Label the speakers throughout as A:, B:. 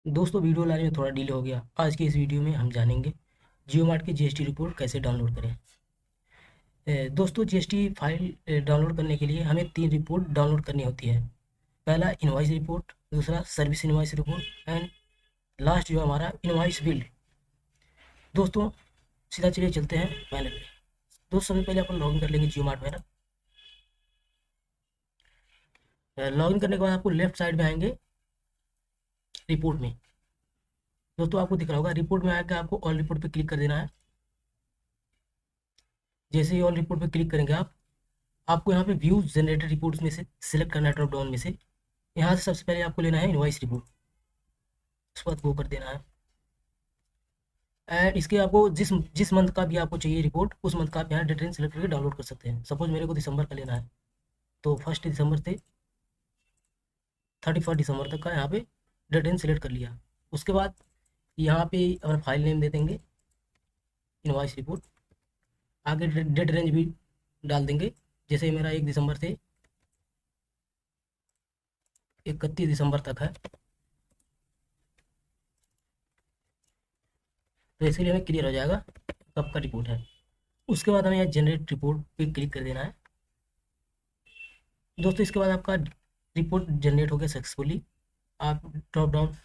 A: दोस्तों वीडियो लाने में थोड़ा डिले हो गया। आज की इस वीडियो में हम जानेंगे जियो मार्ट की जीएसटी रिपोर्ट कैसे डाउनलोड करें। दोस्तों जीएसटी फाइल डाउनलोड करने के लिए हमें 3 रिपोर्ट डाउनलोड करनी होती है। पहला इनवॉइस रिपोर्ट, दूसरा service invoice report and last जो हमारा इनवॉइस बिल। दोस्तों सीधा चलिए चलते हैं पहले पे। दोस्तों सबसे पहले अपन लॉगिन कर लेंगे जियो मार्ट में। लॉगिन करने के बाद आपको लेफ्ट साइड में आएंगे रिपोर्ट में। दोस्तों आपको दिख रहा होगा रिपोर्ट में आकर आपको ऑल रिपोर्ट पे क्लिक कर देना है। जैसे ही ऑल रिपोर्ट पे क्लिक करेंगे आपको यहाँ पे व्यूज जनरेटेड रिपोर्ट्स में से सिलेक्ट करना है ड्रॉप डाउन में से। यहाँ से सबसे पहले आपको लेना है इनवॉइस रिपोर्ट, उसके बाद गो कर देना है। एंड इसके आपको जिस जिस मंथ का भी आपको चाहिए रिपोर्ट, उस मंथ का आप यहाँ डेट सेलेक्ट करके डाउनलोड कर सकते हैं। सपोज मेरे को दिसंबर का लेना है तो 1 दिसंबर से 31 दिसंबर तक का यहाँ पे डेट सेलेक्ट कर लिया। उसके बाद यहाँ पे अपना फाइल नेम दे देंगे इनवॉइस रिपोर्ट, आगे डेट रेंज भी डाल देंगे। जैसे मेरा 1 दिसंबर से 31 दिसंबर तक है, तो इसके लिए हमें क्लियर हो जाएगा कब का रिपोर्ट है। उसके बाद हमें यहाँ जनरेट रिपोर्ट पे क्लिक कर देना है। दोस्तों इसके बाद आपका रिपोर्ट जनरेट हो गया सक्सेसफुली। आप ड्रॉप डाउन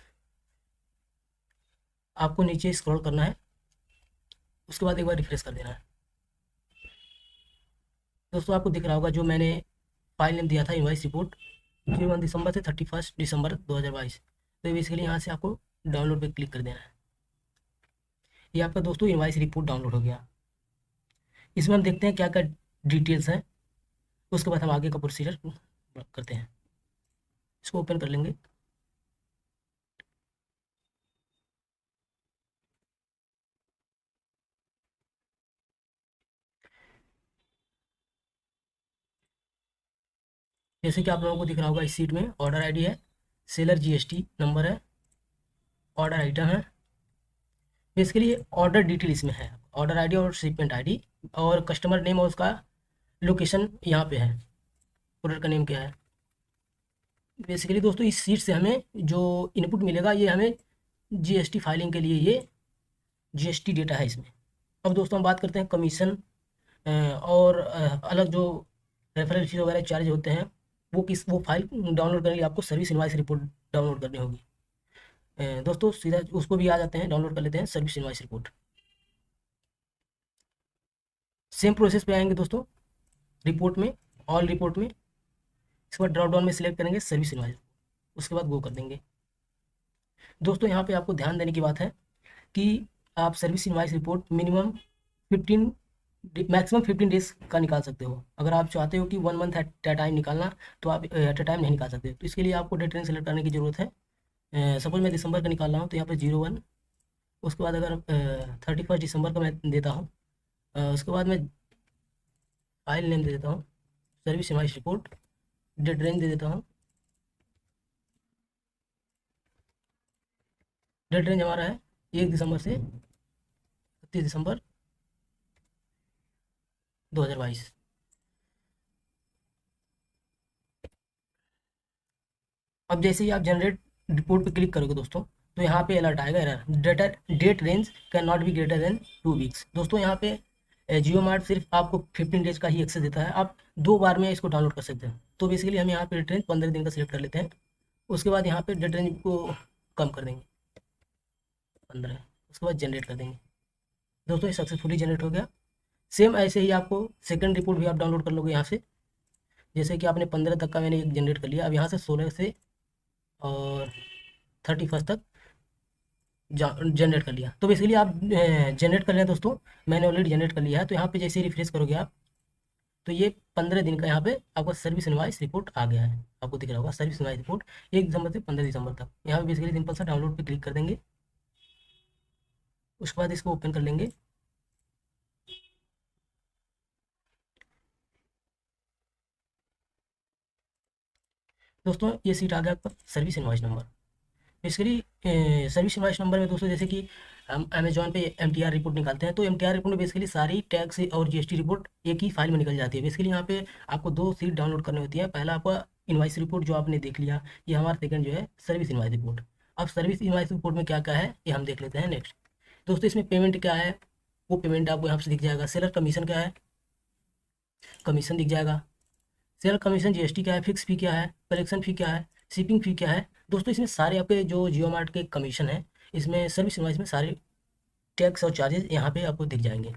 A: आपको नीचे स्क्रॉल करना है, उसके बाद एक बार रिफ्रेश कर देना है। दोस्तों आपको दिख रहा होगा जो मैंने फाइल नेम दिया था इनवॉइस रिपोर्ट 1 दिसंबर से 31 दिसंबर 2022। तो बेसिकली यहाँ से आपको डाउनलोड पे क्लिक कर देना है। ये आपका दोस्तों इनवॉइस रिपोर्ट डाउनलोड हो गया। इसमें हम देखते हैं क्या क्या डिटेल्स हैं, उसके बाद हम आगे का प्रोसीजर करते हैं। इसको ओपन कर लेंगे। जैसे कि आप लोगों को दिख रहा होगा इस सीट में ऑर्डर आईडी है, सेलर जीएसटी नंबर है, ऑर्डर आइटम है। बेसिकली ऑर्डर डिटेल इसमें है, ऑर्डर आईडी और शिपमेंट आईडी और कस्टमर नेम और उसका लोकेशन यहाँ पे है। प्रोडक्ट का नेम क्या है। बेसिकली दोस्तों इस सीट से हमें जो इनपुट मिलेगा ये हमें जीएसटी फाइलिंग के लिए ये जीएसटी डेटा है इसमें। अब दोस्तों हम बात करते हैं कमीशन और अलग जो रेफरल फीस वगैरह चार्ज होते हैं वो फाइल डाउनलोड करने के लिए आपको सर्विस इनवॉइस रिपोर्ट डाउनलोड करनी होगी। दोस्तों सीधा उसको भी आ जाते हैं, डाउनलोड कर लेते हैं service invoice report. Same process पे आएंगे दोस्तों, रिपोर्ट में ऑल रिपोर्ट में, इसके बाद ड्रॉप डाउन में सिलेक्ट करेंगे सर्विस इनवॉइस, उसके बाद गो कर देंगे। दोस्तों यहाँ पे आपको ध्यान देने की बात है कि आप service invoice report minimum 15 maximum 15 days का निकाल सकते हो। अगर आप चाहते हो कि 1 मंथ एट अ टाइम निकालना तो आप एट अ टाइम नहीं निकाल सकते। तो इसके लिए आपको डेट रेंज सेलेक्ट करने की ज़रूरत है। सपोज मैं दिसंबर का निकाल रहा हूँ तो यहाँ पे 01, उसके बाद अगर 31 दिसंबर का मैं देता हूँ, उसके बाद मैं फाइल नेम दे देता हूँ service invoice report, date range दे देता हूँ। डेट रेंज हमारा है 1 दिसंबर से 31 दिसंबर 2022। अब जैसे ही आप जनरेट रिपोर्ट पे क्लिक करोगे दोस्तों तो यहाँ पे अलर्ट आएगा error data date range can not be greater than 2 weeks. दोस्तों यहाँ पे जियो मार्ट सिर्फ आपको 15 डेज का ही एक्सेस देता है, आप 2 बार में इसको डाउनलोड कर सकते हैं। तो बेसिकली हम यहाँ पे डेट रेंज 15 दिन का सिलेक्ट कर लेते हैं। उसके बाद यहाँ पे डेट रेंज को कम कर देंगे 15, उसके बाद जनरेट कर देंगे। दोस्तों ये सक्सेसफुली जनरेट हो गया। सेम ऐसे ही आपको सेकंड रिपोर्ट भी आप डाउनलोड कर लोगे यहाँ से। जैसे कि आपने 15 तक का मैंने जनरेट कर लिया, अब यहाँ से 16 से और 31 तक जनरेट कर लिया। तो बेसिकली आप जनरेट कर लिया दोस्तों, मैंने ऑलरेडी जनरेट कर लिया है। तो यहाँ पे जैसे ही रिफ्रेश करोगे आप तो ये 15 दिन का यहाँ पे आपका सर्विस इनवॉइस रिपोर्ट आ गया है। आपको दिख रहा होगा सर्विस इनवॉइस रिपोर्ट 1 दिसंबर से 15 दिसंबर तक। यहाँ पे बेसिकली सिंपल सा डाउनलोड पे क्लिक कर देंगे, उसके बाद इसको ओपन कर लेंगे। दोस्तों ये सीट आ गया आपका service invoice number. Basically service invoice number में दोस्तों जैसे कि हम अमेजोन पे एमटीआर रिपोर्ट निकालते हैं तो एमटीआर रिपोर्ट में बेसिकली सारी टैक्स और जीएसटी रिपोर्ट एक ही फाइल में निकल जाती है। बेसिकली यहाँ पे आपको 2 सीट डाउनलोड करनी होती है। पहला आपका इनवॉइस रिपोर्ट जो आपने देख लिया, ये हमारा सेकंड जो है सर्विस इनवॉइस रिपोर्ट। अब सर्विस इनवॉइस रिपोर्ट में क्या क्या है ये हम देख लेते हैं नेक्स्ट। दोस्तों इसमें पेमेंट क्या है, वो पेमेंट आपको यहाँ से दिख जाएगा। सेलर कमीशन क्या है, कमीशन दिख जाएगा। सेलर कमीशन जीएसटी क्या है, फिक्स फी क्या है, कलेक्शन फी क्या है, शिपिंग फी क्या है। दोस्तों इसमें सारे आपके जो जियो मार्ट के कमीशन है, इसमें सर्विस इनवॉइस में सारे टैक्स और चार्जेस यहाँ पे आपको दिख जाएंगे।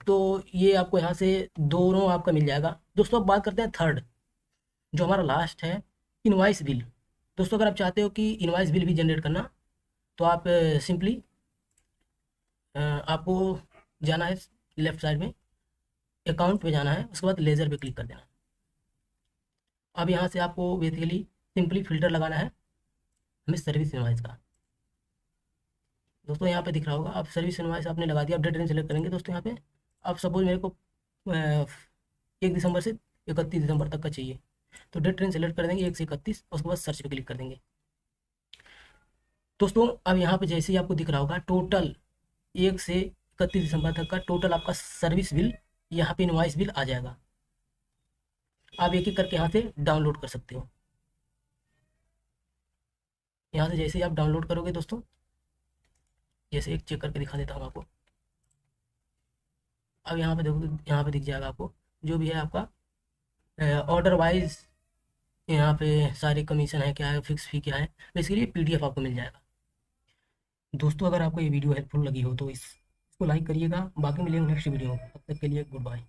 A: तो ये आपको यहाँ से दोनों आपका मिल जाएगा। दोस्तों अब बात करते हैं थर्ड, जो हमारा लास्ट है, इनवॉइस बिल। दोस्तों अगर आप चाहते हो कि इनवॉइस बिल भी जनरेट करना, तो आप सिंपली आपको जाना है लेफ्ट साइड में, अकाउंट पे जाना है, उसके बाद लेज़र पे क्लिक कर देना। अब यहाँ से आपको बेसिकली सिंपली फिल्टर लगाना है हमें सर्विस इनवॉइस का। दोस्तों यहाँ पे दिख रहा होगा, आप सर्विस इनवॉइस आपने लगा दिया। अपडेट रेंज सेलेक्ट करेंगे दोस्तों। यहाँ पे आप सपोज मेरे को 1 दिसंबर से 31 दिसंबर तक का चाहिए, तो डेट रेंज सेलेक्ट कर देंगे 1 से 31, उसके बाद सर्च पे क्लिक कर देंगे। दोस्तों अब यहाँ पे जैसे ही आपको दिख रहा होगा टोटल 1 से 31 दिसंबर तक का टोटल आपका सर्विस बिल यहाँ पे इनवॉइस बिल आ जाएगा। आप एक एक करके यहाँ से डाउनलोड कर सकते हो। यहाँ से जैसे ही आप डाउनलोड करोगे दोस्तों, जैसे एक चेक करके दिखा देता हूँ आपको। अब यहाँ पे देखो, यहाँ पे दिख जाएगा आपको जो भी है आपका ऑर्डर वाइज, यहाँ पे सारे कमीशन है क्या है, फिक्स फी क्या है, बेसिकली पीडीएफ आपको मिल जाएगा। दोस्तों अगर आपको ये वीडियो हेल्पफुल लगी हो तो इसको लाइक करिएगा। बाकी मिलेंगे नेक्स्ट वीडियो में, तब तक के लिए गुड बाय।